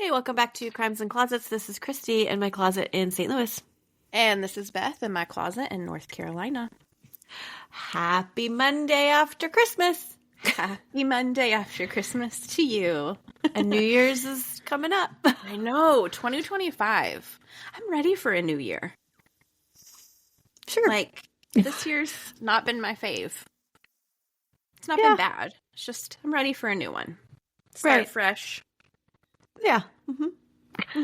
Hey, welcome back to Crimes and Closets. This is Christy in my closet in St. Louis. And this is Beth in my closet in North Carolina. Happy Monday after Christmas. Happy Monday after Christmas to you. And New Year's is coming up. I know, 2025. I'm ready for a new year. Sure. Like, this year's not been my fave. It's not been bad. It's just, I'm ready for a new one. Start fresh. Yeah. Mm-hmm.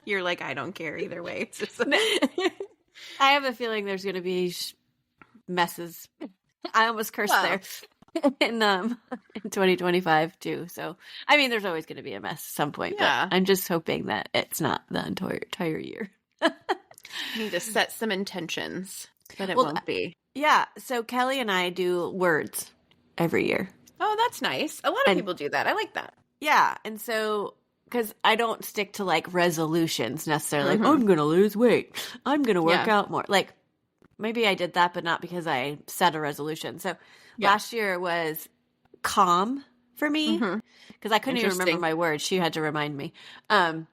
You're like, I don't care either way. It's just I have a feeling there's going to be messes. I almost cursed there in 2025 too. So, I mean, there's always going to be a mess at some point, but I'm just hoping that it's not the entire year. You need to set some intentions, but it won't be. Yeah. So Kelly and I do words every year. Oh, that's nice. A lot of people do that. I like that. Yeah. And so, because I don't stick to like resolutions necessarily, like, I'm going to lose weight. I'm going to work out more. Like, maybe I did that, but not because I set a resolution. So last year was calm for me because I couldn't even remember my words. She had to remind me. And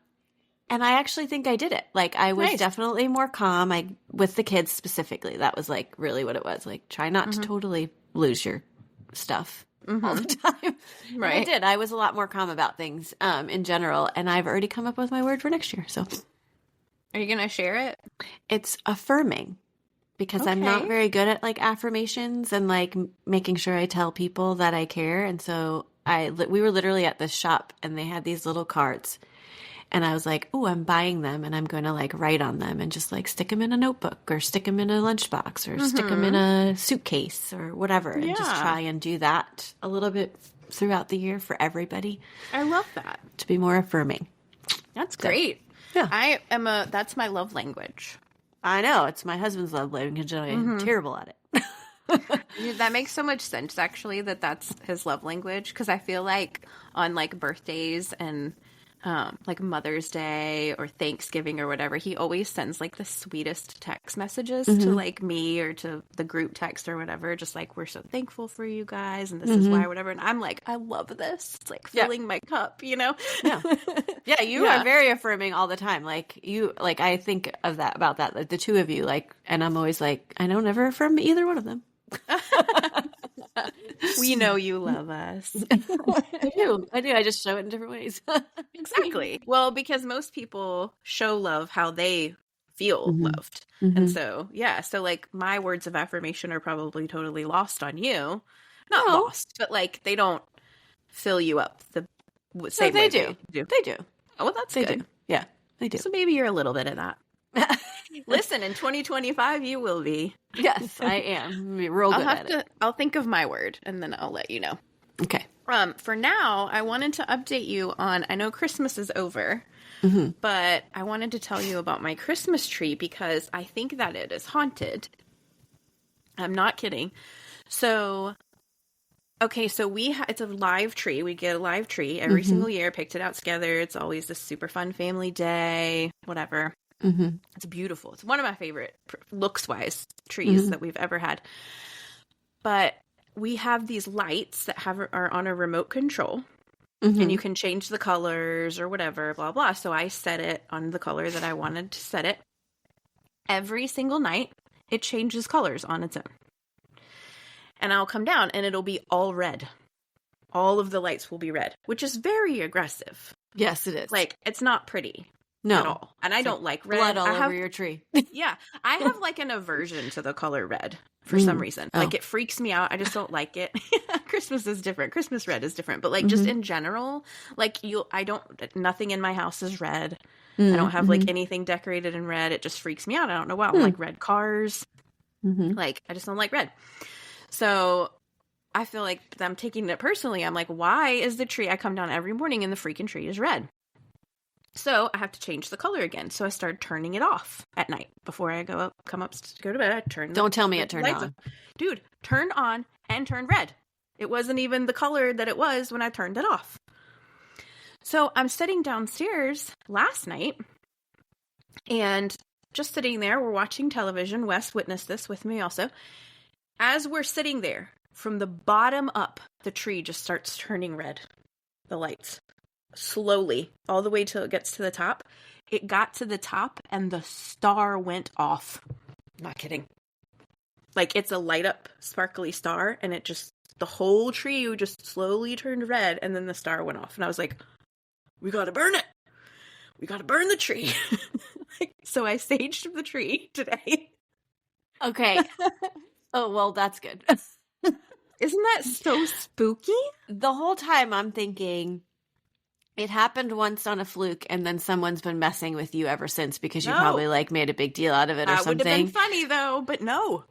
I actually think I did it. Like, I was definitely more calm. With the kids specifically, that was like really what it was. Like, try not to totally lose your stuff all the time. Right. And I did. I was a lot more calm about things in general. And I've already come up with my word for next year. So, are you going to share it? It's affirming. Because I'm not very good at like affirmations and like making sure I tell people that I care. And so we were literally at this shop and they had these little cards and I was like, oh, I'm buying them and I'm going to like write on them and just like stick them in a notebook or stick them in a lunchbox or stick them in a suitcase or whatever. And just try and do that a little bit throughout the year for everybody. I love that. To be more affirming. That's great. Yeah. That's my love language. I know. It's my husband's love language and I'm terrible at it. That makes so much sense, actually, that's his love language. Because I feel like on like birthdays and like Mother's Day or Thanksgiving or whatever, he always sends like the sweetest text messages to like me or to the group text or whatever. Just like, we're so thankful for you guys and this is why, whatever. And I'm like, I love this. It's like filling my cup, you know? Yeah, you are very affirming all the time. Like I think of that about that, like the two of you, like, and I'm always like, I don't ever affirm either one of them. We know you love us. I do. I just show it in different ways. Exactly. Well, because most people show love how they feel loved. And so, so like my words of affirmation are probably totally lost on you. Not lost, but like they don't fill you up the same way they do. They do. Oh, well, that's good. Do. Yeah, they do. So maybe you're a little bit of that. Listen, in 2025, you will be. Yes, I am. Real good at it. I'll think of my word, and then I'll let you know. Okay. For now, I wanted to update you on, I know Christmas is over, but I wanted to tell you about my Christmas tree because I think that it is haunted. I'm not kidding. So, so it's a live tree. We get a live tree every single year, picked it out together. It's always this super fun family day, whatever. It's beautiful. It's one of my favorite looks-wise trees that we've ever had. But we have these lights that are on a remote control, and you can change the colors or whatever, blah, blah. So I set it on the color that I wanted to set it. Every single night, it changes colors on its own. And I'll come down, and it'll be all red. All of the lights will be red, which is very aggressive. Yes, it is. Like, it's not pretty. No. At all. And I don't like red. Blood all over your tree. Yeah. I have like an aversion to the color red for some reason. Like it freaks me out. I just don't like it. Christmas is different. Christmas red is different. But like just in general, like nothing in my house is red. I don't have like anything decorated in red. It just freaks me out. I don't know why. I don't like red cars. Like I just don't like red. So I feel like I'm taking it personally. I'm like, why is the tree? I come down every morning and the freaking tree is red. So I have to change the color again. So I started turning it off at night before I go to bed. Don't tell me it turned on. Dude, turned on and turned red. It wasn't even the color that it was when I turned it off. So I'm sitting downstairs last night and just sitting there. We're watching television. Wes witnessed this with me also. As we're sitting there, from the bottom up, the tree just starts turning red. The lights. slowly all the way till it gets to the top. It got to the top and the star went off. Not kidding. Like, it's a light up sparkly star, and the whole tree just slowly turned red, and then the star went off. And I was like, we gotta burn it. We gotta burn the tree. So I saged the tree today. Okay. Oh, well, that's good. Isn't that so spooky? The whole time I'm thinking it happened once on a fluke, and then someone's been messing with you ever since because you probably like made a big deal out of it or something. That would have been funny though, but no.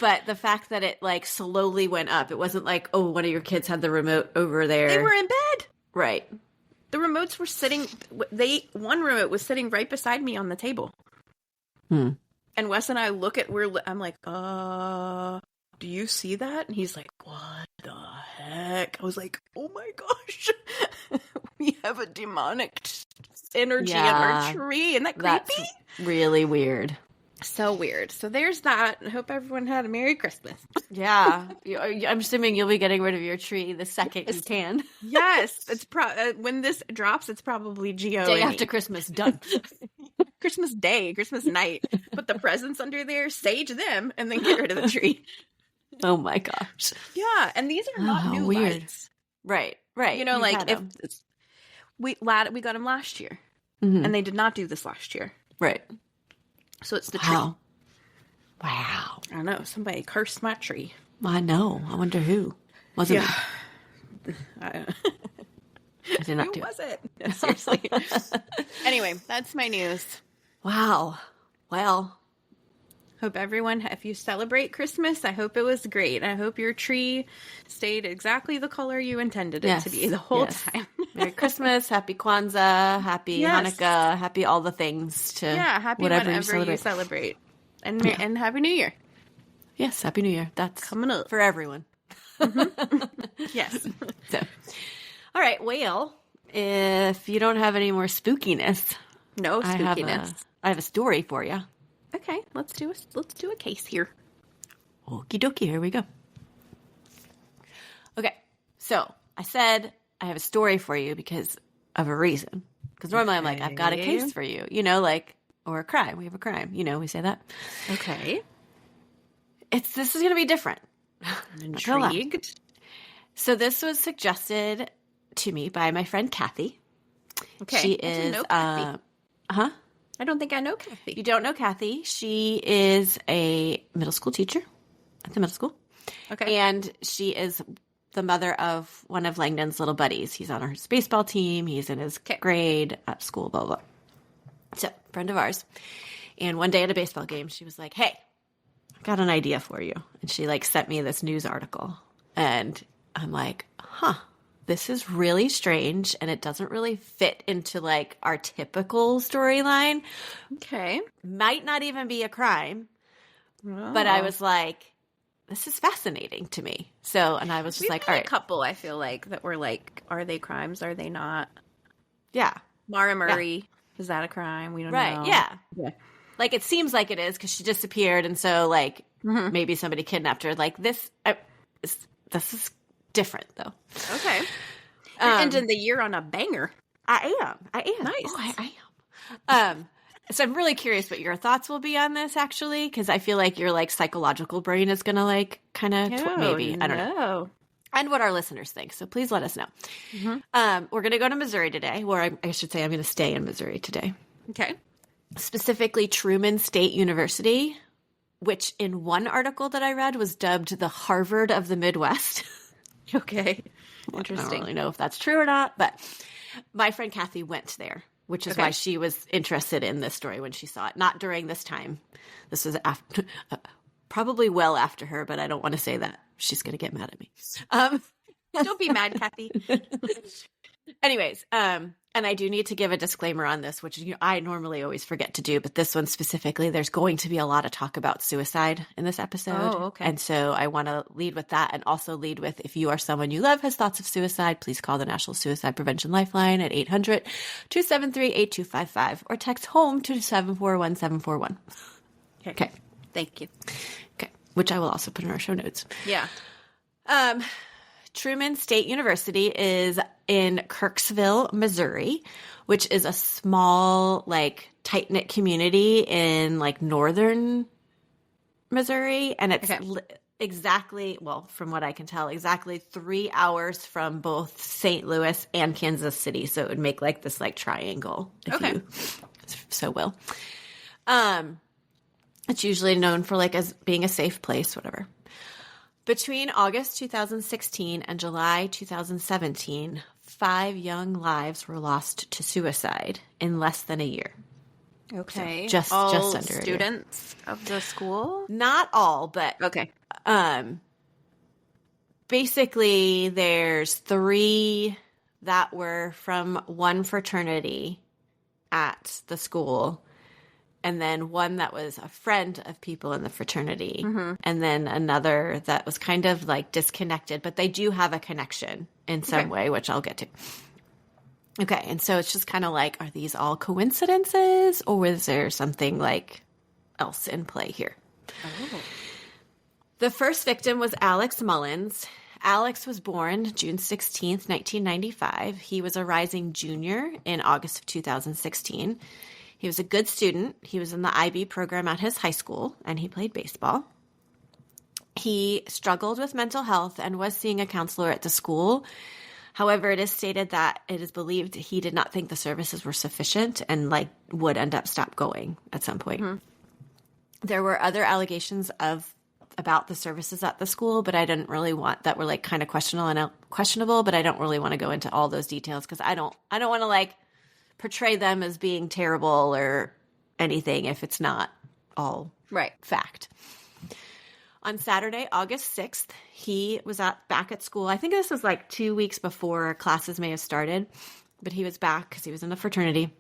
But the fact that it like slowly went up, it wasn't like, oh, one of your kids had the remote over there. They were in bed. Right. The remotes were sitting, one remote was sitting right beside me on the table. Hmm. And Wes and I look at I'm like, do you see that? And he's like, what the heck? I was like, oh my gosh. We have a demonic energy in our tree. Isn't that creepy? That's really weird. So weird. So there's that. I hope everyone had a Merry Christmas. Yeah. I'm assuming you'll be getting rid of your tree the second you can. Yes. It's when this drops, it's probably GOE. Day after Christmas, done. Christmas Day, Christmas night. Put the presents under there, sage them, and then get rid of the tree. Oh my gosh. Yeah. And these are not new lights. Right. You know, like if we got them last year, and they did not do this last year. Right. So it's the tree. Wow. I don't know. Somebody cursed my tree. I know. I wonder who. Wasn't it? I did not do it. No, seriously. Anyway, that's my news. Wow. Well. Hope everyone, if you celebrate Christmas, I hope it was great. I hope your tree stayed exactly the color you intended it to be the whole time. Merry Christmas, Happy Kwanzaa, Happy Hanukkah, Happy all the things to happy whatever you celebrate. And Happy New Year. Yes, Happy New Year. That's coming up for everyone. Yes. So, all right. Well, if you don't have any more spookiness, I have a story for you. Okay, let's do a case here. Okie dokie, here we go. Okay, so I said I have a story for you because of a reason. Because normally I'm like, I've got a case for you, or a crime. We have a crime, we say that. Okay. This is going to be different. I'm intrigued. So this was suggested to me by my friend Kathy. Okay. She is, I don't think I know Kathy. You don't know Kathy. She is a middle school teacher at the middle school. Okay. And she is the mother of one of Langdon's little buddies. He's on his baseball team. He's in his grade at school, blah, blah, blah. So, friend of ours. And one day at a baseball game, she was like, hey, I got an idea for you. And she sent me this news article. And I'm like, this is really strange, and it doesn't really fit into our typical storyline. Okay. Might not even be a crime. But I was like, this is fascinating to me. So, and I was just all right. A couple, I feel like, that were are they crimes? Are they not? Yeah. Mara Murray. Yeah. Is that a crime? We don't know. Right. Yeah. It seems like it is because she disappeared. And so maybe somebody kidnapped her. This is different, though. Okay. You're ending the year on a banger. I am. Nice. Oh, I am. So I'm really curious what your thoughts will be on this, actually, because I feel like your psychological brain is gonna kind of maybe I don't know, and what our listeners think. So please let us know. Mm-hmm. We're gonna go to Missouri today, I should say I'm gonna stay in Missouri today. Okay. Specifically, Truman State University, which in one article that I read was dubbed the Harvard of the Midwest. Okay. Interesting. I don't really know if that's true or not, but my friend Kathy went there, which is why she was interested in this story when she saw it. Not during this time. This was after, probably well after her, but I don't want to say that. She's going to get mad at me. Don't be mad, Kathy. Anyways, and I do need to give a disclaimer on this, which I normally always forget to do, but this one specifically, there's going to be a lot of talk about suicide in this episode. Oh, okay. And so I want to lead with that, and also lead with, if you or someone you love has thoughts of suicide, please call the National Suicide Prevention Lifeline at 800-273-8255 or text HOME to 741-741. Okay. Thank you. Okay. Which I will also put in our show notes. Yeah. Truman State University is in Kirksville, Missouri, which is a small, like, tight-knit community in, like, northern Missouri. And it's exactly, well, from what I can tell, exactly 3 hours from both St. Louis and Kansas City. So it would make, like, this, like, triangle, if you so will. It's usually known for, like, as being a safe place, whatever. Between August 2016 and July 2017, 5 young lives were lost to suicide in less than a year. Okay. So just under students of the school? Not all, but basically there's 3 that were from one fraternity at the school. And then one that was a friend of people in the fraternity. Mm-hmm. And then another that was kind of like disconnected, but they do have a connection in some way, which I'll get to. Okay. And so it's just kind of like, are these all coincidences or is there something like else in play here? Oh. The first victim was Alex Mullins. Alex was born June 16th, 1995. He was a rising junior in August of 2016. He was a good student. He was in the IB program at his high school, and he played baseball. He struggled with mental health and was seeing a counselor at the school. However, it is stated that it is believed he did not think the services were sufficient and like would end up stop going at some point. Mm-hmm. There were other allegations about the services at the school, but I didn't really want that were like kind of questionable, but I don't really want to go into all those details because I don't want to like portray them as being terrible or anything if it's not all fact. On Saturday, August 6th, he was back at school. I think this was like 2 weeks before classes may have started, but he was back because he was in a fraternity.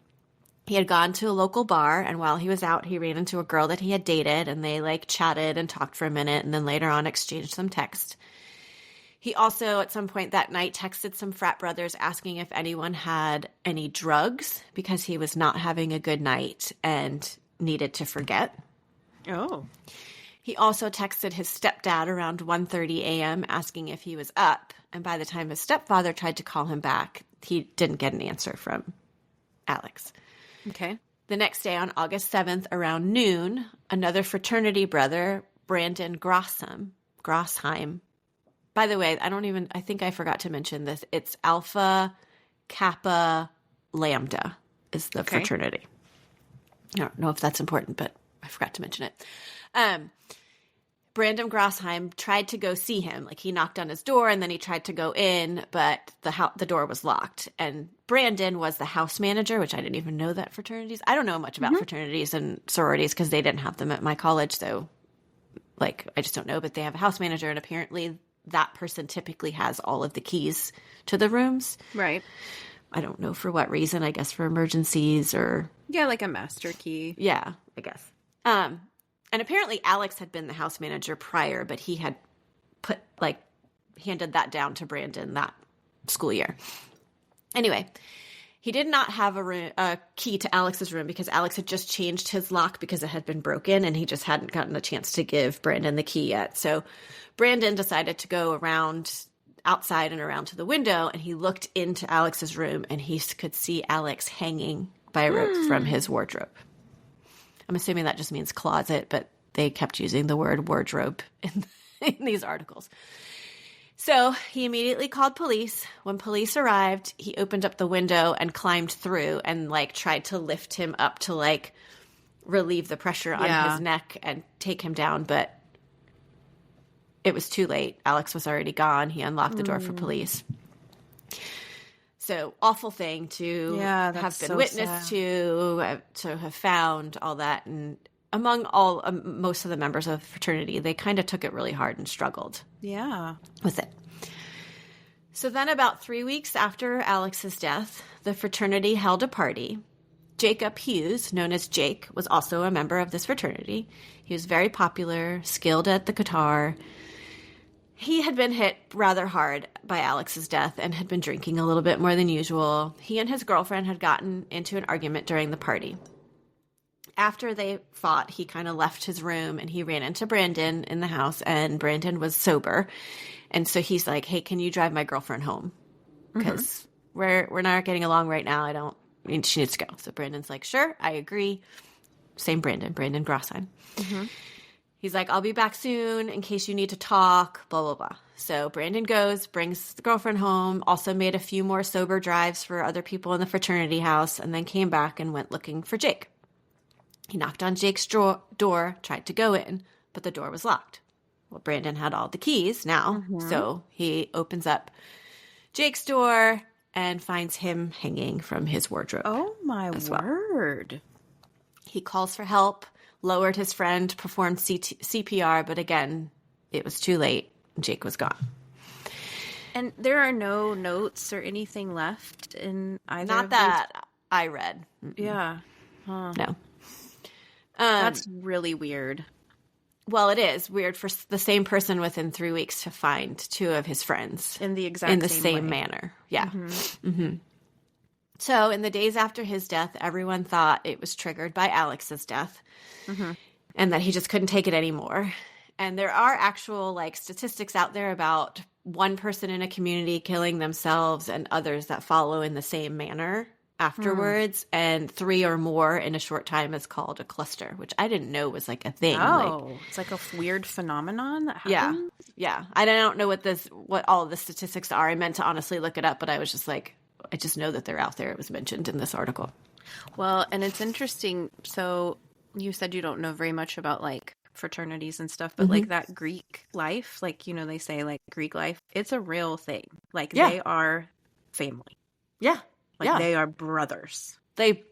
He had gone to a local bar, and while he was out, he ran into a girl that he had dated, and they like chatted and talked for a minute, and then later on exchanged some text. He also, at some point that night, texted some frat brothers asking if anyone had any drugs because he was not having a good night and needed to forget. Oh. He also texted his stepdad around 1:30 a.m. asking if he was up, and by the time his stepfather tried to call him back, he didn't get an answer from Alex. Okay. The next day, on August 7th, around noon, another fraternity brother, Brandon Grossheim. By the way, I think I forgot to mention this. It's Alpha Kappa Lambda is the fraternity. I don't know if that's important, but I forgot to mention it. Brandon Grossheim tried to go see him. Like he knocked on his door and then he tried to go in, but the door was locked. And Brandon was the house manager, which I didn't even know that fraternities. I don't know much about fraternities and sororities because they didn't have them at my college. So like, I just don't know, but they have a house manager and apparently that person typically has all of the keys to the rooms. Right. I don't know for what reason. I guess for emergencies or... Yeah, like a master key. Yeah, I guess. And apparently Alex had been the house manager prior, but he had handed that down to Brandon that school year. Anyway, he did not have a key to Alex's room because Alex had just changed his lock because it had been broken and he just hadn't gotten a chance to give Brandon the key yet. So Brandon decided to go around outside and around to the window, and he looked into Alex's room and he could see Alex hanging by a rope from his wardrobe. I'm assuming that just means closet, but they kept using the word wardrobe in these articles. So he immediately called police. When police arrived, he opened up the window and climbed through and tried to lift him up to relieve the pressure on his neck and take him down, but it was too late. Alex was already gone. He unlocked the door for police. So awful thing to have been witness to have found all that. And among most of the members of the fraternity, they kind of took it really hard and struggled with it. So then about 3 weeks after Alex's death, the fraternity held a party. Jacob Hughes, known as Jake, was also a member of this fraternity. He was very popular, skilled at the guitar. He had been hit rather hard by Alex's death and had been drinking a little bit more than usual. He and his girlfriend had gotten into an argument during the party. After they fought, he kind of left his room and he ran into Brandon in the house, and Brandon was sober. And so he's like, hey, can you drive my girlfriend home? Because we're not getting along right now. She needs to go. So Brandon's like, sure, I agree. Same Brandon Grossheim. He's like, I'll be back soon in case you need to talk, blah, blah, blah. So Brandon goes, brings the girlfriend home, also made a few more sober drives for other people in the fraternity house, and then came back and went looking for Jake. He knocked on Jake's door, tried to go in, but the door was locked. Well, Brandon had all the keys now, so he opens up Jake's door and finds him hanging from his wardrobe. Oh, my word. Well. He calls for help, lowered his friend, performed CPR, but again, it was too late. Jake was gone. And there are no notes or anything left in either Not that I read. Yeah. Huh. No. That's really weird. Well, it is weird for the same person within 3 weeks to find two of his friends in the same manner. Yeah. So in the days after his death, everyone thought it was triggered by Alex's death and that he just couldn't take it anymore. And there are actual statistics out there about one person in a community killing themselves and others that follow in the same manner afterwards, and 3 or more in a short time is called a cluster, which I didn't know was a thing. Oh, it's a weird phenomenon that happens? Yeah. I don't know what all of the statistics are. I meant to honestly look it up, but I was just I just know that they're out there. It was mentioned in this article. Well, and it's interesting. So you said you don't know very much about fraternities and stuff, but that Greek life, they say Greek life, it's a real thing. They are family. Yeah. They are brothers. They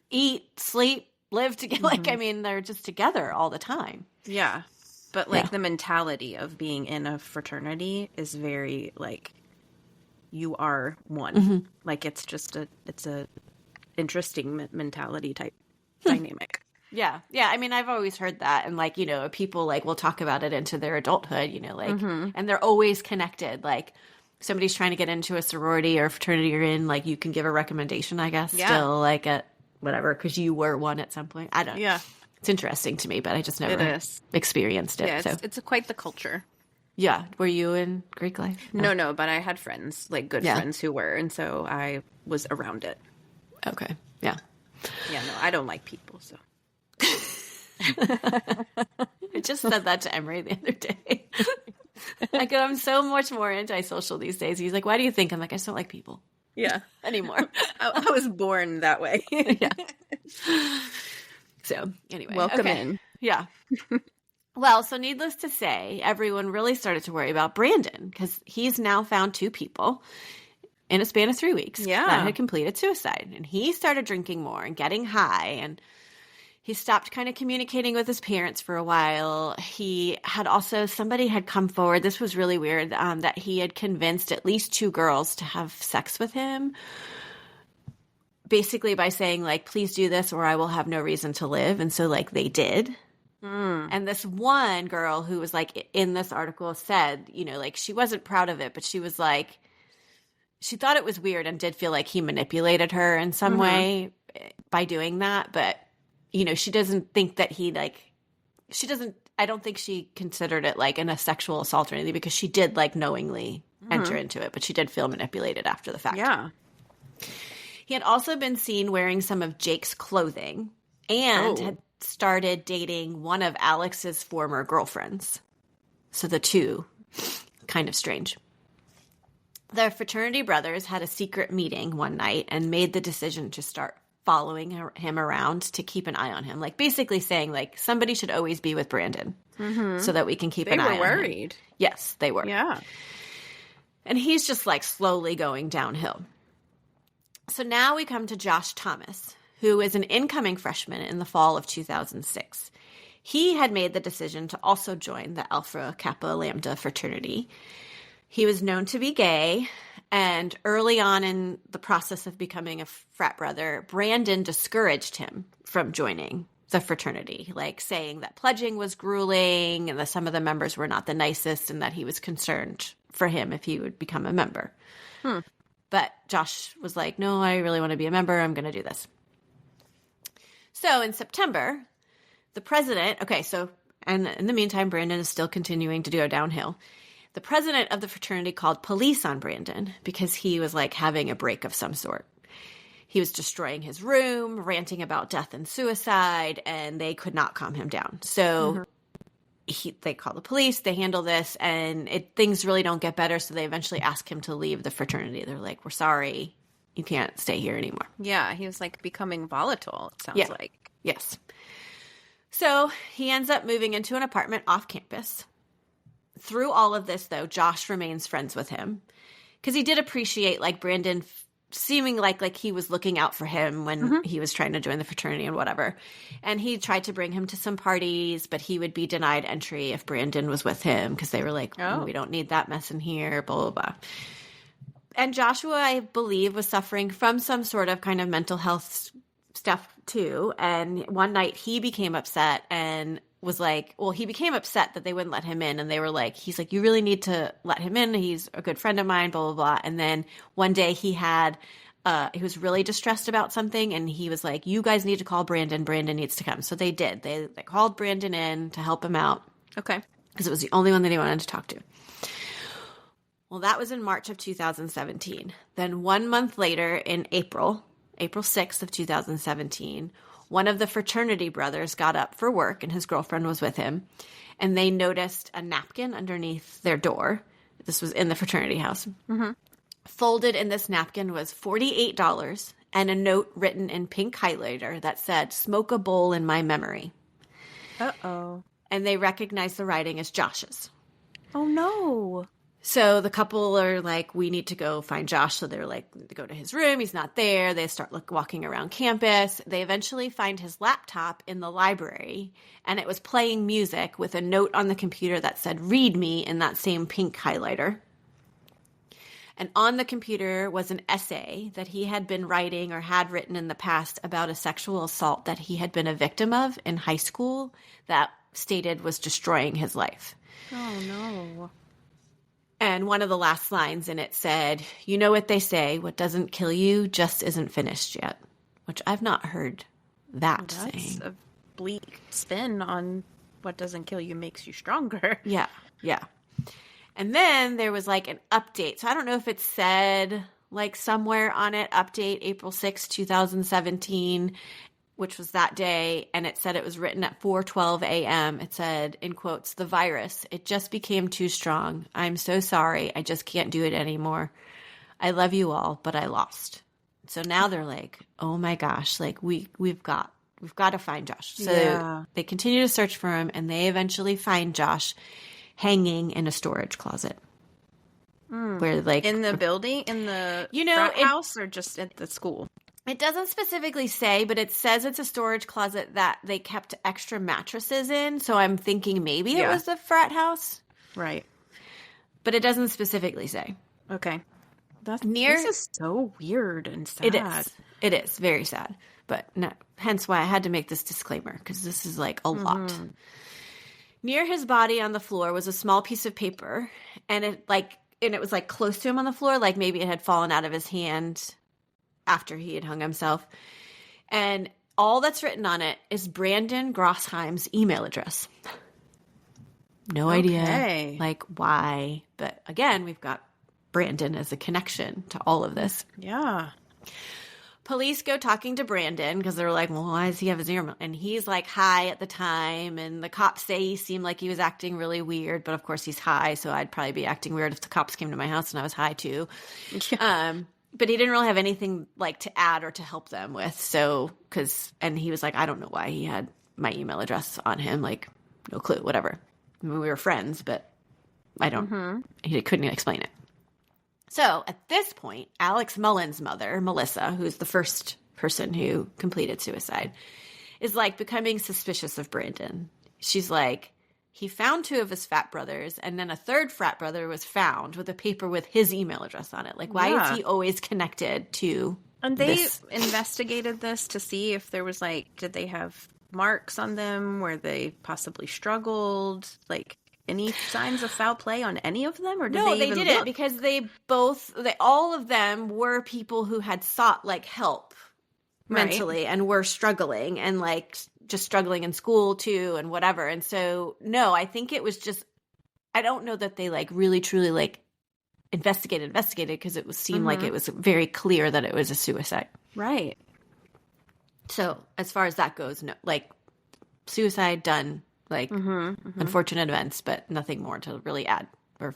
eat, sleep, live together. They're just together all the time. Yeah. But the mentality of being in a fraternity is very you are one. It's just it's a interesting mentality type dynamic. Yeah. Yeah. I've always heard that. And people will talk about it into their adulthood, and they're always connected. Somebody's trying to get into a sorority or fraternity you're in, you can give a recommendation, I guess, still at whatever, because you were one at some point. I don't know. Yeah. It's interesting to me, but I just never experienced it. Yeah, it's quite the culture. Yeah. Were you in Greek life? No, but I had friends, good friends who were, and so I was around it. Okay. Yeah. Yeah, no, I don't like people, so. I just said that to Emery the other day. I'm so much more antisocial these days. He's like, why do you think? I'm like, I just don't like people. Yeah. Anymore. I was born that way. Yeah. So, anyway. Welcome in. Yeah. Well, so needless to say, everyone really started to worry about Brandon because he's now found 2 people in a span of 3 weeks that had completed suicide. And he started drinking more and getting high, and he stopped kind of communicating with his parents for a while. He had also, somebody had come forward, this was really weird, that he had convinced at least 2 girls to have sex with him, basically by saying, please do this or I will have no reason to live. And so, they did. And this one girl who was, in this article said, she wasn't proud of it, but she was she thought it was weird and did feel like he manipulated her in some way by doing that. But she doesn't think that he I don't think she considered it in a sexual assault or anything because she did knowingly enter into it, but she did feel manipulated after the fact. Yeah. He had also been seen wearing some of Jake's clothing and had started dating one of Alex's former girlfriends. So the 2, kind of strange. The fraternity brothers had a secret meeting one night and made the decision to start following him around to keep an eye on him. Basically saying, somebody should always be with Brandon so that we can keep an eye on him. They were worried. Yes, they were. Yeah. And he's just, slowly going downhill. So now we come to Josh Thomas, who is an incoming freshman in the fall of 2006. He had made the decision to also join the Alpha Kappa Lambda fraternity. He was known to be gay, and early on in the process of becoming a frat brother, Brandon discouraged him from joining the fraternity, saying that pledging was grueling and that some of the members were not the nicest and that he was concerned for him if he would become a member. But Josh was like, no, I really want to be a member. I'm going to do this. So in September, the president, and in the meantime, Brandon is still continuing to go downhill. the president of the fraternity called police on Brandon because he was like having a break of some sort. He was destroying his room, ranting about death and suicide, and they could not calm him down. So they call the police, they handle this, and things really don't get better, so they eventually ask him to leave the fraternity. They're like, we're sorry, you can't stay here anymore. Yeah, he was like becoming volatile, it sounds like. Yes. So he ends up moving into an apartment off campus. Through all of this, though, Josh remains friends with him because he did appreciate like Brandon seeming like he was looking out for him when he was trying to join the fraternity and whatever. And he tried to bring him to some parties, but he would be denied entry if Brandon was with him because they were like, we don't need that mess in here, blah, blah, blah. And Joshua, I believe, was suffering from some sort of kind of mental health stuff too. And one night he became upset and was like, he became upset that they wouldn't let him in. And they were like, he's like, you really need to let him in. He's a good friend of mine, blah, blah, blah. And then one day he was really distressed about something. And he was like, you guys need to call Brandon. Brandon needs to come. So they did. They called Brandon in to help him out. Okay. Because it was the only one that he wanted to talk to. Well, that was in March of 2017. Then 1 month later in April 6th of 2017, one of the fraternity brothers got up for work and his girlfriend was with him, and they noticed a napkin underneath their door. This was in the fraternity house. Folded in this napkin was $48 and a note written in pink highlighter that said, "Smoke a bowl in my memory." Uh-oh. And they recognized the writing as Josh's. Oh, no. So the couple are like, we need to go find Josh. So they're like, they go to his room. He's not there. They start walking around campus. They eventually find his laptop in the library, and it was playing music with a note on the computer that said, "Read me," in that same pink highlighter. And on the computer was an essay that he had been writing or had written in the past about a sexual assault that he had been a victim of in high school that stated was destroying his life. Oh, no. And one of the last lines in it said, "You know what they say, what doesn't kill you just isn't finished yet," which I've not heard that saying. That's a bleak spin on what doesn't kill you makes you stronger. Yeah. And then there was like an update. So I don't know if it said like somewhere on it, update April 6, 2017, which was that day, and it said it was written at 4:12 a.m. It said, in quotes, "The virus, it just became too strong. I'm so sorry. I just can't do it anymore. I love you all, but I lost." So now they're like, oh my gosh, like we've got to find Josh. So they continue to search for him, and they eventually find Josh hanging in a storage closet. Where like in the building, in the frat house, or just at the school? It doesn't specifically say, but it says it's a storage closet that they kept extra mattresses in. So I'm thinking maybe it was the frat house. Right. But it doesn't specifically say. Okay. This is so weird and sad. It is very sad. But hence why I had to make this disclaimer, because this is like a lot. Near his body on the floor was a small piece of paper, and it was like close to him on the floor, like maybe it had fallen out of his hand after he had hung himself. And all that's written on it is Brandon Grossheim's email address. No idea, like, why. But again, we've got Brandon as a connection to all of this. Yeah. Police go talking to Brandon because they're like, well, why does he have his ear? And he's like high at the time. And the cops say he seemed like he was acting really weird. But of course he's high. So I'd probably be acting weird if the cops came to my house and I was high too. But he didn't really have anything like to add or to help them with. So, and he was like, I don't know why he had my email address on him. Like, no clue, whatever. I mean, we were friends, but he couldn't explain it. So at this point, Alex Mullins' mother, Melissa, who's the first person who completed suicide, is like becoming suspicious of Brandon. She's like, he found two of his frat brothers, and then a third frat brother was found with a paper with his email address on it. Like, why is he always connected to And they investigated this to see if there was like, did they have marks on them where they possibly struggled? Like, any signs of foul play on any of them, or did they even didn't look? Because all of them were people who had sought like help mentally and were struggling and like just struggling in school too and whatever. And so, no, I think it was just I don't know that they like really truly like investigated because it seemed like it was very clear that it was a suicide. Right. So as far as that goes, no, like suicide done, like unfortunate events, but nothing more to really add or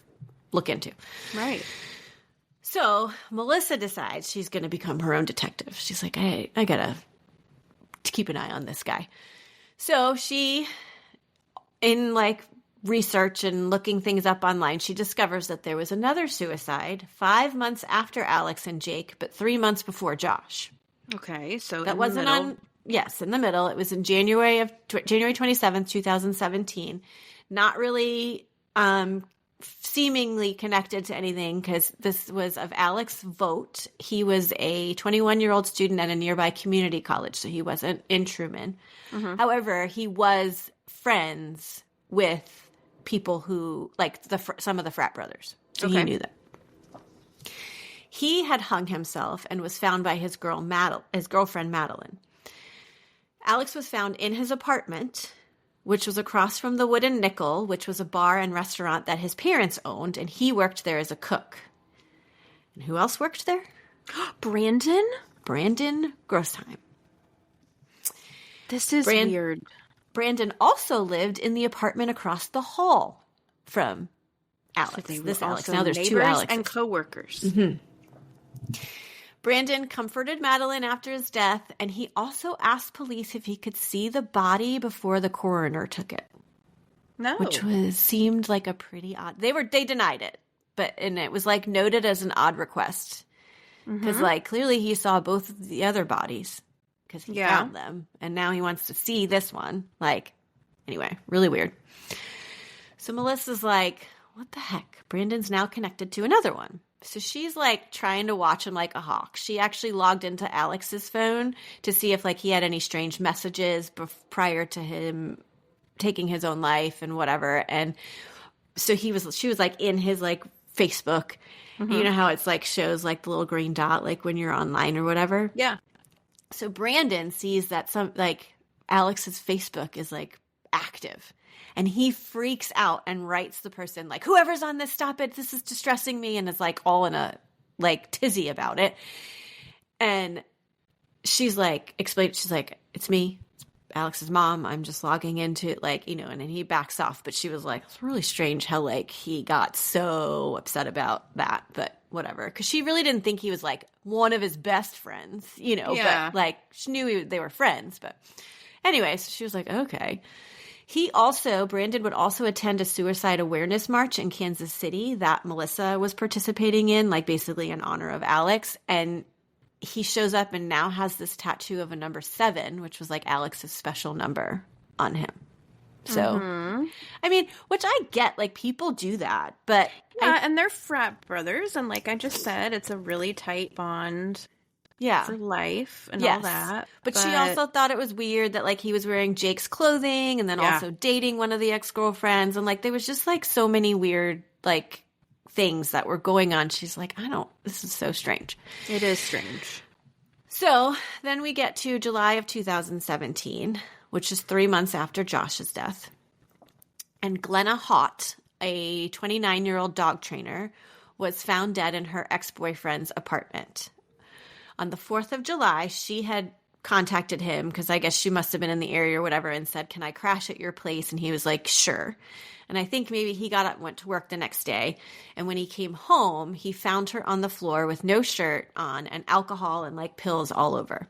look into. Right. So Melissa decides she's going to become her own detective. She's like, I gotta keep an eye on this guy. So she, in like research and looking things up online, she discovers that there was another suicide 5 months after Alex and Jake, but 3 months before Josh. Okay, so that wasn't on. Yes, in the middle. It was in January 27th, 2017. Not really seemingly connected to anything because this was of Alex Vogt. He was a 21-year-old student at a nearby community college, so he wasn't in Truman. However, he was friends with people who, like some of the frat brothers. So he knew them. He had hung himself and was found by his girlfriend Madeline. Alex was found in his apartment, which was across from the Wooden Nickel, which was a bar and restaurant that his parents owned, and he worked there as a cook. And who else worked there? Brandon Grossheim. This is weird. Brandon also lived in the apartment across the hall from Alex. So this Alex. Now there's two Alexes. And coworkers. Brandon comforted Madeline after his death, and he also asked police if he could see the body before the coroner took it. No. Which seemed like a pretty odd. They denied it, and it was like noted as an odd request. Because like clearly he saw both of the other bodies because he found them, and now he wants to see this one. Like, anyway, really weird. So Melissa's like, what the heck? Brandon's now connected to another one. So she's like trying to watch him like a hawk. She actually logged into Alex's phone to see if like he had any strange messages prior to him taking his own life and whatever. And so she was like in his like Facebook. You know how it's like shows like the little green dot like when you're online or whatever. Yeah. So Brandon sees that some like Alex's Facebook is like active. And he freaks out and writes the person, like, whoever's on this, stop it. This is distressing me. And is like all in a like tizzy about it. And she's like, she's like, it's me. It's Alex's mom. I'm just logging into it, like, and then he backs off. But she was like, it's really strange how like he got so upset about that. But whatever. Because she really didn't think he was like one of his best friends, but like she knew they were friends. But anyway, so she was like, okay. Brandon would also attend a suicide awareness march in Kansas City that Melissa was participating in, like basically in honor of Alex. And he shows up and now has this tattoo of a number 7, which was like Alex's special number on him. So, I mean, which I get, like people do that, but. Yeah, and they're frat brothers. And like I just said, it's a really tight bond. Yeah. For life and all that. But she also thought it was weird that like he was wearing Jake's clothing and then also dating one of the ex-girlfriends. And like there was just like so many weird like things that were going on. She's like, this is so strange. It is strange. So then we get to July of 2017, which is 3 months after Josh's death. And Glenna Haught, a 29-year-old dog trainer, was found dead in her ex-boyfriend's apartment. On the 4th of July, she had contacted him because I guess she must have been in the area or whatever and said, can I crash at your place? And he was like, sure. And I think maybe he got up and went to work the next day. And when he came home, he found her on the floor with no shirt on and alcohol and like pills all over.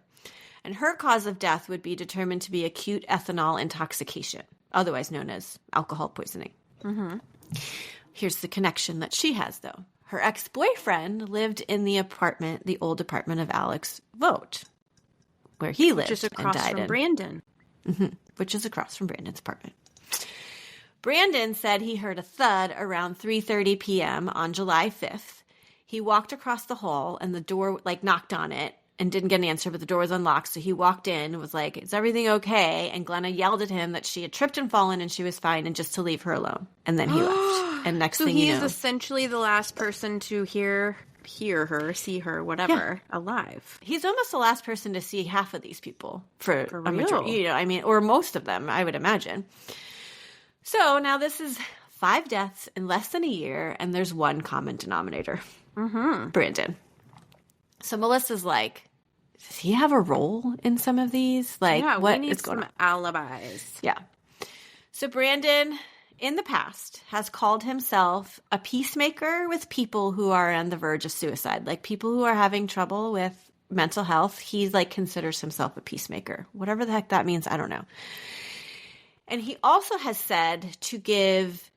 And her cause of death would be determined to be acute ethanol intoxication, otherwise known as alcohol poisoning. Here's the connection that she has, though. Her ex-boyfriend lived in the old apartment of Alex Vogt, where he lived and died. Which is across from Brandon. Which is across from Brandon's apartment. Brandon said he heard a thud around 3:30 p.m. on July 5th. He walked across the hall and the door, like, knocked on it and didn't get an answer, but the door was unlocked. So he walked in and was like, is everything okay? And Glenna yelled at him that she had tripped and fallen and she was fine and just to leave her alone. And then he left. And next thing you know. So he is essentially the last person to hear her, see her, whatever, alive. He's almost the last person to see half of these people for a real. majority, or most of them, I would imagine. So now this is 5 deaths in less than a year, and there's one common denominator. Brandon. So Melissa's like, does he have a role in some of these? Like, yeah, what we need is going some on? alibis. Yeah. So Brandon, in the past, has called himself a peacemaker with people who are on the verge of suicide, like people who are having trouble with mental health. He like considers himself a peacemaker. Whatever the heck that means, I don't know. And he also has said to give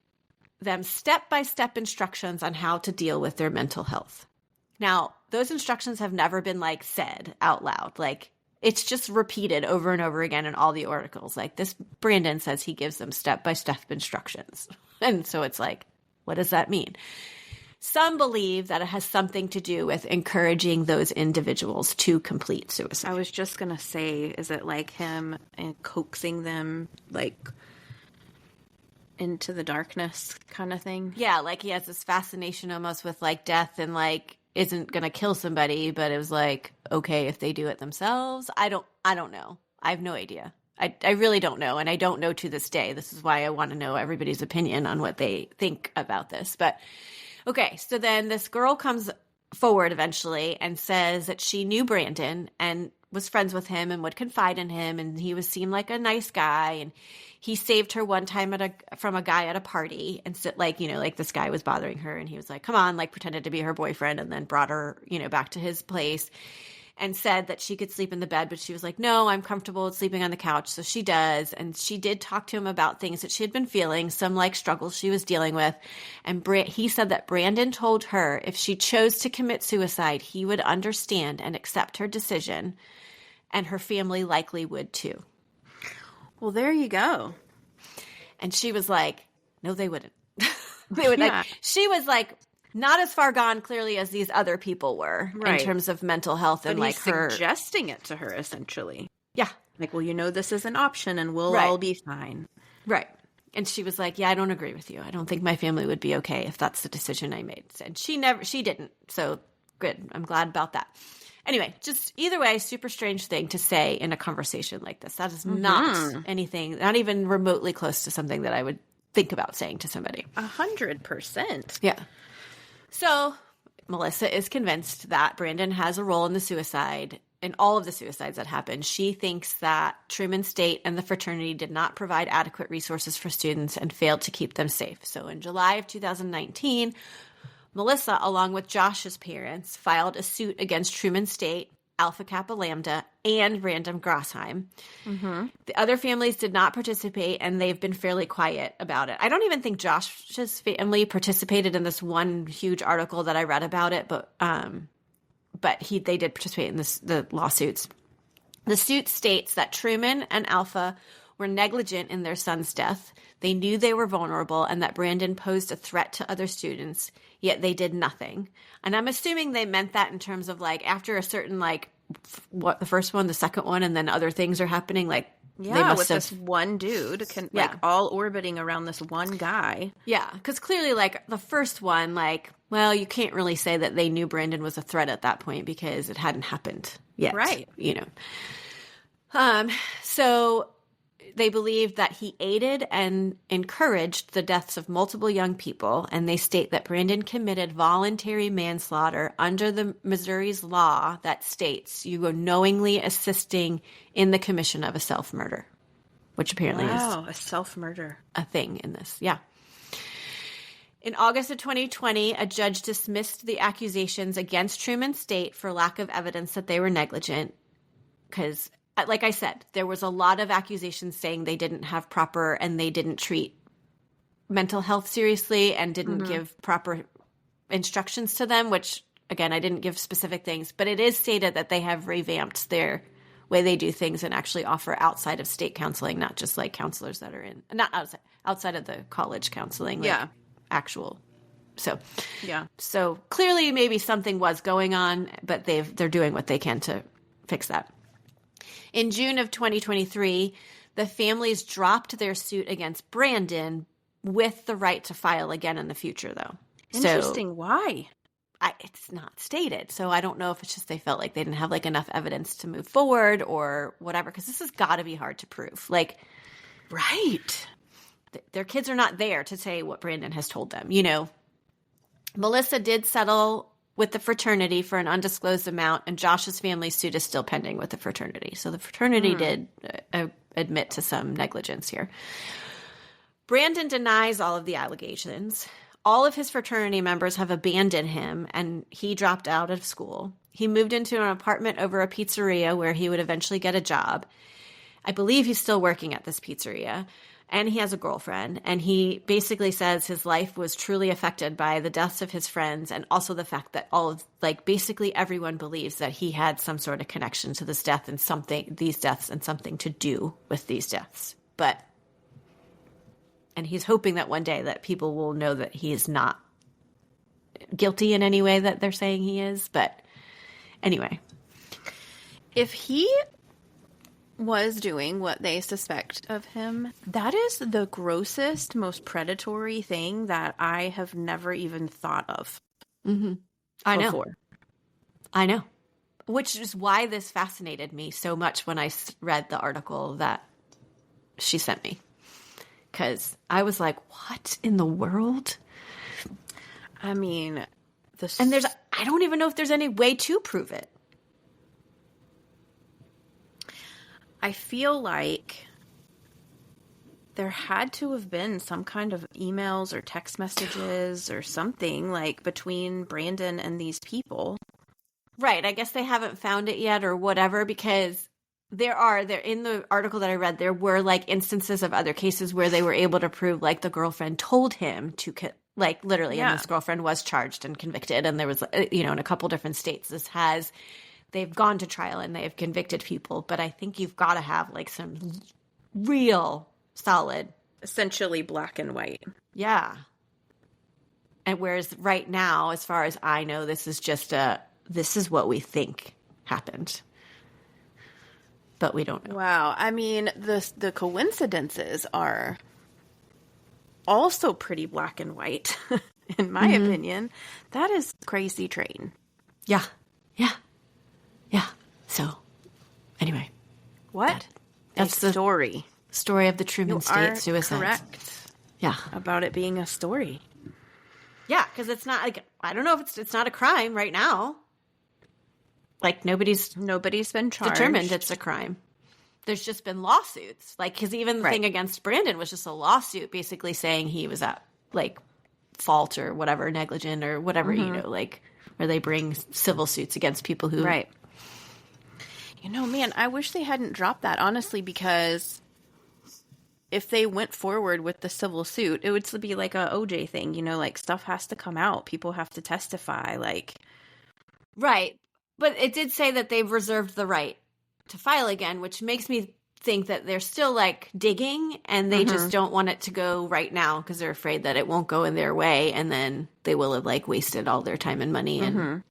them step-by-step instructions on how to deal with their mental health. Now, those instructions have never been like said out loud. Like, it's just repeated over and over again in all the articles. Like, this Brandon says he gives them step-by-step instructions. And so it's like, what does that mean? Some believe that it has something to do with encouraging those individuals to complete suicide. I was just going to say, is it like him and coaxing them, like, into the darkness kind of thing? Yeah, like he has this fascination almost with, like, death and, like, isn't going to kill somebody, but it was like, okay, if they do it themselves. I don't know. I have no idea. I really don't know. And I don't know to this day. This is why I want to know everybody's opinion on what they think about this. But okay, so then this girl comes forward eventually and says that she knew Brandon and was friends with him and would confide in him. And he seemed like a nice guy. And he saved her one time from a guy at a party. And so, like, you know, like this guy was bothering her and he was like, come on, like pretended to be her boyfriend and then brought her, you know, back to his place and said that she could sleep in the bed. But she was like, no, I'm comfortable sleeping on the couch. So she does. And she did talk to him about things that she had been feeling, some like struggles she was dealing with. And he said that Brandon told her if she chose to commit suicide, he would understand and accept her decision. And her family likely would too. Well, there you go. And she was like, no, they wouldn't. They would like, she was like, not as far gone clearly as these other people were in terms of mental health and but like he's her suggesting it to her essentially. Yeah. Like, well, you know, this is an option and we'll all be fine. Right. And she was like, yeah, I don't agree with you. I don't think my family would be okay if that's the decision I made. And she didn't. So good. I'm glad about that. Anyway, just either way, super strange thing to say in a conversation like this. That is not anything, not even remotely close to something that I would think about saying to somebody. 100%. Yeah. So Melissa is convinced that Brandon has a role in the suicide, in all of the suicides that happened. She thinks that Truman State and the fraternity did not provide adequate resources for students and failed to keep them safe. So in July of 2019, Melissa, along with Josh's parents, filed a suit against Truman State, Alpha Kappa Lambda, and Random Grossheim. The other families did not participate, and they've been fairly quiet about it. I don't even think Josh's family participated in this one huge article that I read about it, but they did participate in the lawsuits. The suit states that Truman and Alpha were negligent in their son's death. They knew they were vulnerable and that Brandon posed a threat to other students, yet they did nothing. And I'm assuming they meant that in terms of like after a certain like what the first one, the second one, and then other things are happening. Like yeah, they must with have, this one dude, like all orbiting around this one guy. Yeah, because clearly, like the first one, like well, you can't really say that they knew Brandon was a threat at that point because it hadn't happened yet, right? You know, so. They believed that he aided and encouraged the deaths of multiple young people, and they state that Brandon committed voluntary manslaughter under the Missouri's law that states you go knowingly assisting in the commission of a self-murder, which apparently is a self-murder, a thing in this. Yeah. In August of 2020, a judge dismissed the accusations against Truman State for lack of evidence that they were negligent because like I said, there was a lot of accusations saying they didn't have proper and they didn't treat mental health seriously and didn't give proper instructions to them, which, again, I didn't give specific things. But it is stated that they have revamped their way they do things and actually offer outside of state counseling, not just like counselors that are in – not outside of the college counseling, like actual – So So clearly maybe something was going on, but they're doing what they can to fix that. In June of 2023, the families dropped their suit against Brandon with the right to file again in the future, though. Interesting. So, why? It's not stated. So I don't know if it's just they felt like they didn't have like enough evidence to move forward or whatever, because this has got to be hard to prove. Like, right. their kids are not there to say what Brandon has told them. You know, Melissa did settle with the fraternity for an undisclosed amount, and Josh's family suit is still pending with the fraternity. So the fraternity did admit to some negligence here. Brandon denies all of the allegations. All of his fraternity members have abandoned him, and he dropped out of school. He moved into an apartment over a pizzeria where he would eventually get a job. I believe he's still working at this pizzeria. And he has a girlfriend, and he basically says his life was truly affected by the deaths of his friends, and also the fact that basically everyone believes that he had some sort of connection to these deaths and something to do with these deaths. And he's hoping that one day that people will know that he is not guilty in any way that they're saying he is. But anyway, if he was doing what they suspect of him, that is the grossest, most predatory thing that I have never even thought of. Mm-hmm. I know. Which is why this fascinated me so much when I read the article that she sent me. Because I was like, what in the world? I mean, I don't even know if there's any way to prove it. I feel like there had to have been some kind of emails or text messages or something like between Brandon and these people. Right. I guess they haven't found it yet or whatever, because there in the article that I read, there were like instances of other cases where they were able to prove like the girlfriend told him to literally, and this girlfriend was charged and convicted. And there was, in a couple different states, they've gone to trial and they have convicted people, but I think you've got to have like some real solid, essentially black and white. Yeah. And whereas right now, as far as I know, this is what we think happened, but we don't know. Wow. I mean, the coincidences are also pretty black and white, in my opinion. That is crazy train. Yeah. So, anyway. What? That's the story of the Truman State suicide. Correct. Yeah. About it being a story. Yeah, because it's not like, I don't know if it's not a crime right now. Like nobody's been charged. Determined it's a crime. There's just been lawsuits. Like, because even the thing against Brandon was just a lawsuit basically saying he was at like fault or whatever, negligent or whatever, like where they bring civil suits against people who. Right. Man, I wish they hadn't dropped that, honestly, because if they went forward with the civil suit, it would be like a OJ thing, like stuff has to come out. People have to testify, like. Right. But it did say that they've reserved the right to file again, which makes me think that they're still like digging and they just don't want it to go right now because they're afraid that it won't go in their way and then they will have like wasted all their time and money. And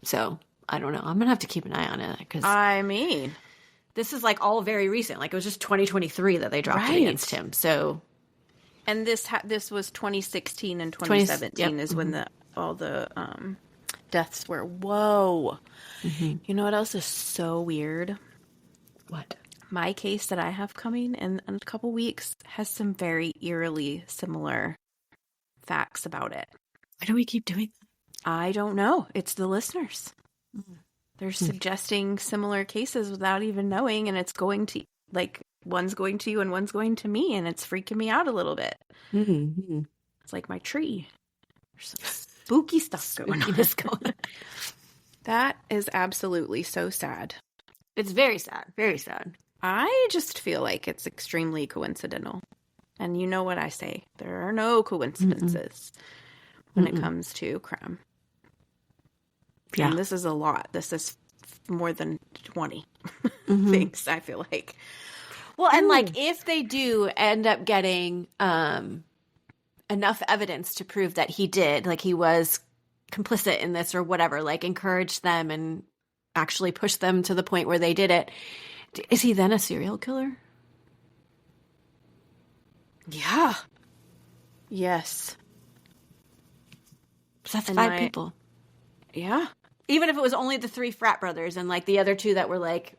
so I don't know. I'm going to have to keep an eye on it because this is like all very recent. Like it was just 2023 that they dropped it against him. So, and this was 2016 and 2017 is when all the deaths were. Whoa. You know what else is so weird? What? My case that I have coming in a couple weeks has some very eerily similar facts about it. Why do we keep doing that? I don't know. It's the listeners. They're suggesting similar cases without even knowing, and it's going to, like, one's going to you and one's going to me, and it's freaking me out a little bit. It's like my tree. There's some spooky stuff going on. That is absolutely so sad. It's very sad. Very sad. I just feel like it's extremely coincidental. And you know what I say. There are no coincidences when it comes to crime. Yeah. And this is a lot. This is more than 20 things, I feel like. Well, and like if they do end up getting enough evidence to prove that he did, like he was complicit in this or whatever, like encourage them and actually push them to the point where they did it, is he then a serial killer? Yeah. Yes. So that's 5 people. Yeah. Even if it was only the 3 frat brothers and like the other 2 that were like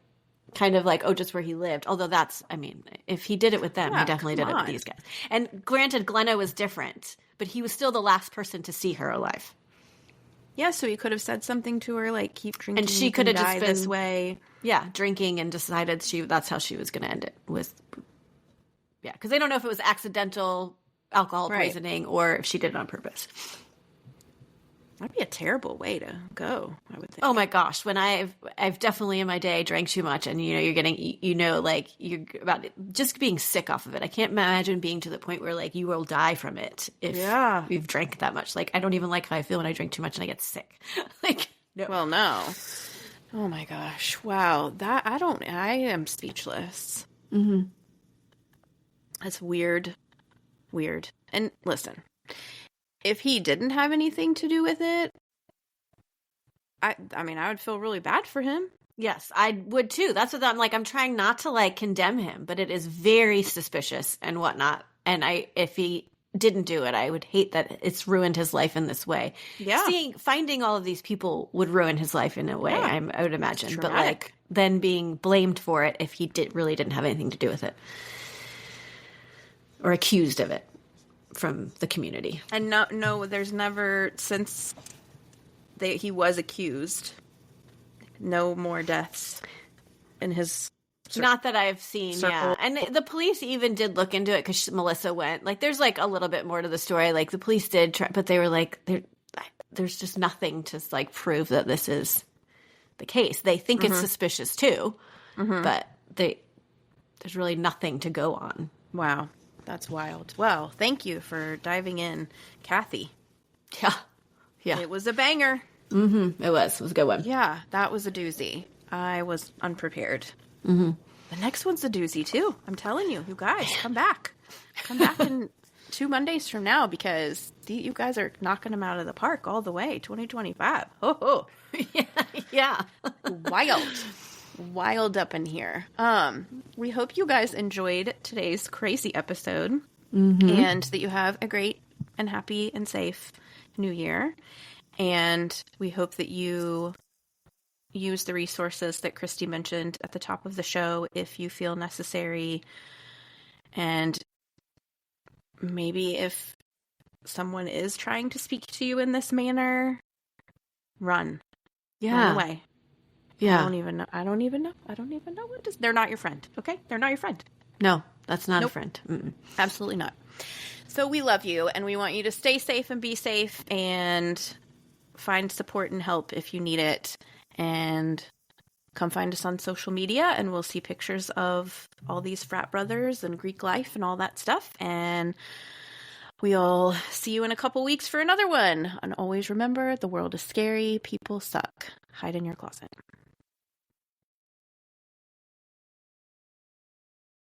kind of like, oh, just where he lived. Although that's, I mean, if he did it with them, he definitely did it with these guys. And granted, Glenna was different, but he was still the last person to see her alive. Yeah, so he could have said something to her, like, keep drinking, and she could have just been this way. Yeah, drinking and decided that's how she was going to end it. Yeah, because they don't know if it was accidental alcohol poisoning or if she did it on purpose. That'd be a terrible way to go, I would think. Oh my gosh, when I've definitely in my day drank too much, and you're getting, like you're about just being sick off of it. I can't imagine being to the point where like you will die from it if you've drank that much. Like I don't even like how I feel when I drink too much and I get sick. Like no. Well, no. Oh my gosh. Wow. I am speechless. Mm-hmm. That's weird. Weird. And listen, if he didn't have anything to do with it, I mean, I would feel really bad for him. Yes, I would too. That's what I'm like. I'm trying not to like condemn him, but it is very suspicious and whatnot. And if he didn't do it, I would hate that it's ruined his life in this way. Yeah. Finding all of these people would ruin his life in a way, I would imagine. But like then being blamed for it if he really didn't have anything to do with it. Or accused of it from the community. And no, there's never, since he was accused, no more deaths in his not that I've seen, circle. Yeah. And the police even did look into it because Melissa went. Like, there's like a little bit more to the story. Like, the police did try, but they were like, there's just nothing to like prove that this is the case. They think it's suspicious too, but there's really nothing to go on. Wow. That's wild. Well, thank you for diving in, Kathy. Yeah. It was a banger. Mm-hmm. It was a good one. Yeah, that was a doozy. I was unprepared. Mm-hmm. The next one's a doozy, too. I'm telling you. You guys, come back. Come back in 2 Mondays from now because you guys are knocking them out of the park all the way. 2025. Oh. Yeah. Wild up in here. We hope you guys enjoyed today's crazy episode and that you have a great and happy and safe new year. And we hope that you use the resources that Christy mentioned at the top of the show if you feel necessary. And maybe if someone is trying to speak to you in this manner, run. Yeah. Run away. Yeah. I don't even know what they're not your friend. Okay? They're not your friend. No, that's not a friend. Mm-mm. Absolutely not. So we love you and we want you to stay safe and be safe and find support and help if you need it. And come find us on social media and we'll see pictures of all these frat brothers and Greek life and all that stuff. And we'll see you in a couple weeks for another one. And always remember, the world is scary. People suck. Hide in your closet.